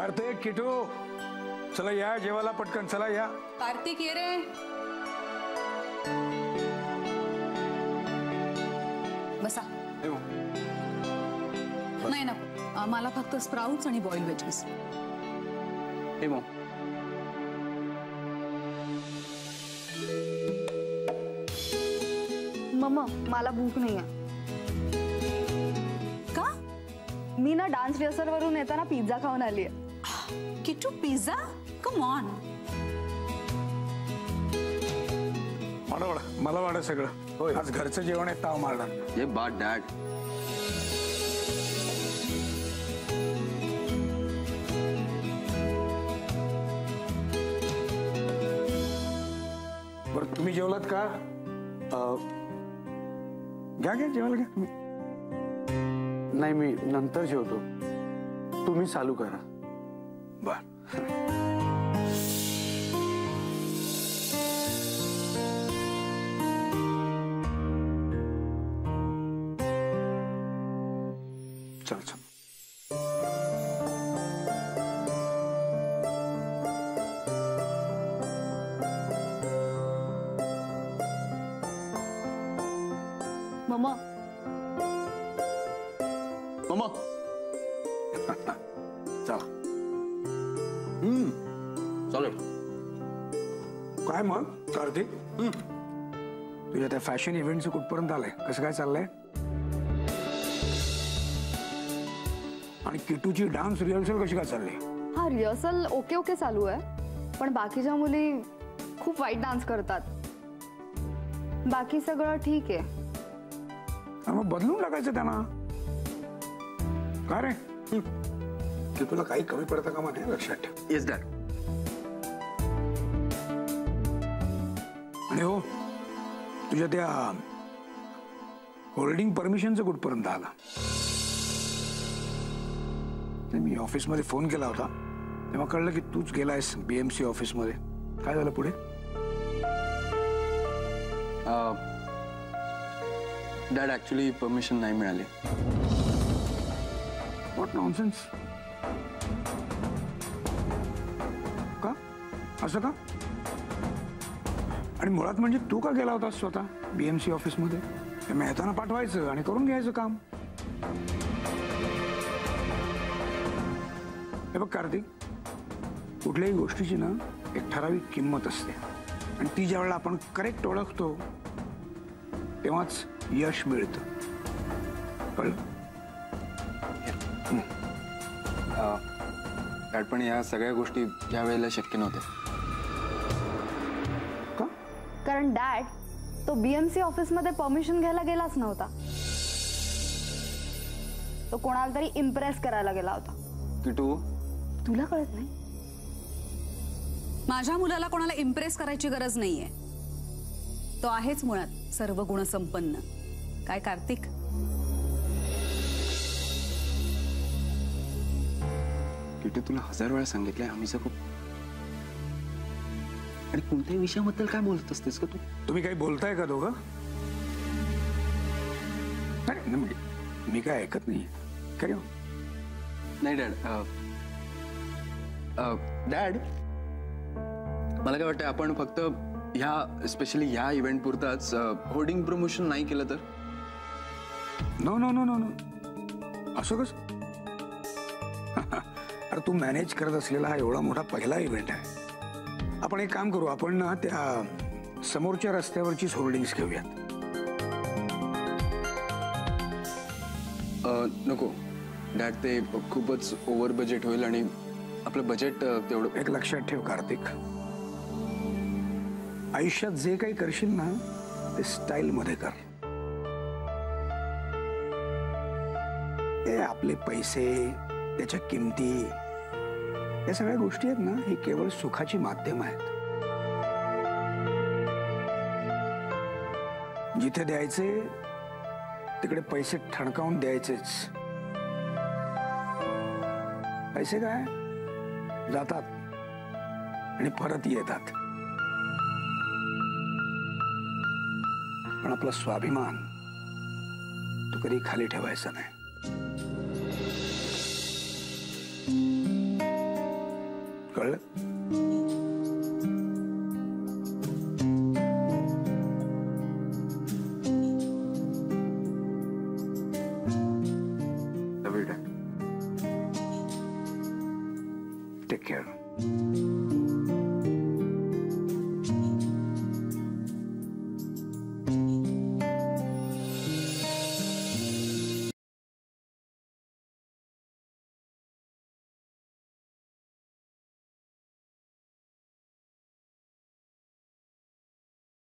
कार्तिक, किटू, चला या जेवायला पटकन, चला या. कार्तिक ये रे. बसा. नाही ना, मला फक्त स्प्राउट्स आणि बॉइल्ड व्हेजीस. मम्मा मला भूक नाही आहे. का? मी ना डान्स रिहर्सल वरून येताना पिझ्झा खाऊन आली आहे. किटू पिझ्झा? Come on. मला वाटत सगळं आज घरचं जेवण आहे, ताव मारणार. ये बात डॅड. बरं तुम्ही जेवलात का? घ्या घ्या जेवायला घ्या तुम्ही. नाही मी नंतर जेवतो, तुम्ही चालू करा. बर. चल चल. मम्मा मम्मा चला. चालेल. काय मग कार्तिक, तुझ्या त्या फॅशन इव्हेंटचं कुठपर्यंत आलंय? कसं काय चाललंय? आणि किटूची डान्स रिहर्सल कशी काय चालली? हा रिहर्सल ओके ओके चालू आहे, पण बाकीच्या मुली खूप वाईट डान्स करतात. बाकी सगळं ठीक आहे. मग बदलून टाकायचं त्यांना. काय रे, की तुला काही कमी पडतं का म्हणे? लक्षात ठेव. Yes dad. आणि हो, तुझ्या त्या होल्डिंग परमिशनचं कुठपर्यंत आला? मी ऑफिसमध्ये फोन केला होता तेव्हा कळलं की तूच गेलायस BMC ऑफिसमध्ये. काय झालं पुढे? डॅड ऍक्च्युली परमिशन नाही मिळाली. What nonsense. का असं का? आणि मुळात म्हणजे तू का गेला होतास स्वतः BMC ऑफिसमध्ये? मेहताना पाठवायचं आणि करून घ्यायचं काम. हे बघ कार्तिक, कुठल्याही गोष्टीची ना एक ठराविक किंमत असते आणि ती ज्या वेळेला आपण करेक्ट ओळखतो तेव्हाच यश मिळतं. कळलं? डॅड पण या सगळ्या गोष्टी या वेळेला शक्य नव्हत्या. का? कारण डॅड तो BMC ऑफिसमध्ये परमिशन घ्यायला गेलाच नव्हता. तो कोणाला तरी इम्प्रेस करायला गेला होता. किटू, तुला कळत नाही? माझ्या मुलाला कोणाला इम्प्रेस करायची गरज नाहीये. तो आहेच मुळात सर्व गुणसंपन्न. काय कार्तिक? किटू तुला 1000 वेळा सांगितलंय आम्हीचं खूप. आणि कोणत्याही विषयाबद्दल काय बोलत असतेस का तू? तुम्ही काही बोलताय का दोघं? नाही मी काय ऐकत नाही. काय हो? नाही डॅड. डॅड मला काय वाटतं आपण फक्त ह्या स्पेशली ह्या इव्हेंट पुरताच होर्डिंग प्रमोशन नाही केलं तर? No no no no no. असं कसं? अरे तू मॅनेज करत असलेला हा एवढा मोठा पहिला इव्हेंट आहे. आपण एक काम करू, आपण ना त्या समोरच्या रस्त्यावरचीच होर्डिंग्स घेऊयात. नको डॅड, ते खूपच ओव्हर बजेट होईल आणि आपलं बजेट तेवढं. एक लक्षात ठेव कार्तिक, आयुष्यात जे काही करशील ना ते स्टाईल मध्ये कर. ते आपले पैसे, त्याच्या किमती, या सगळ्या गोष्टी आहेत ना, ही केवळ सुखाची माध्यम आहेत. जिथे द्यायचे तिकडे पैसे ठणकावून द्यायचेच. पैसे काय जातात आणि परत येतात, पण आपला स्वाभिमान तो कधी खाली ठेवायचा नाही. कळलं? Love you, Dad. Take care.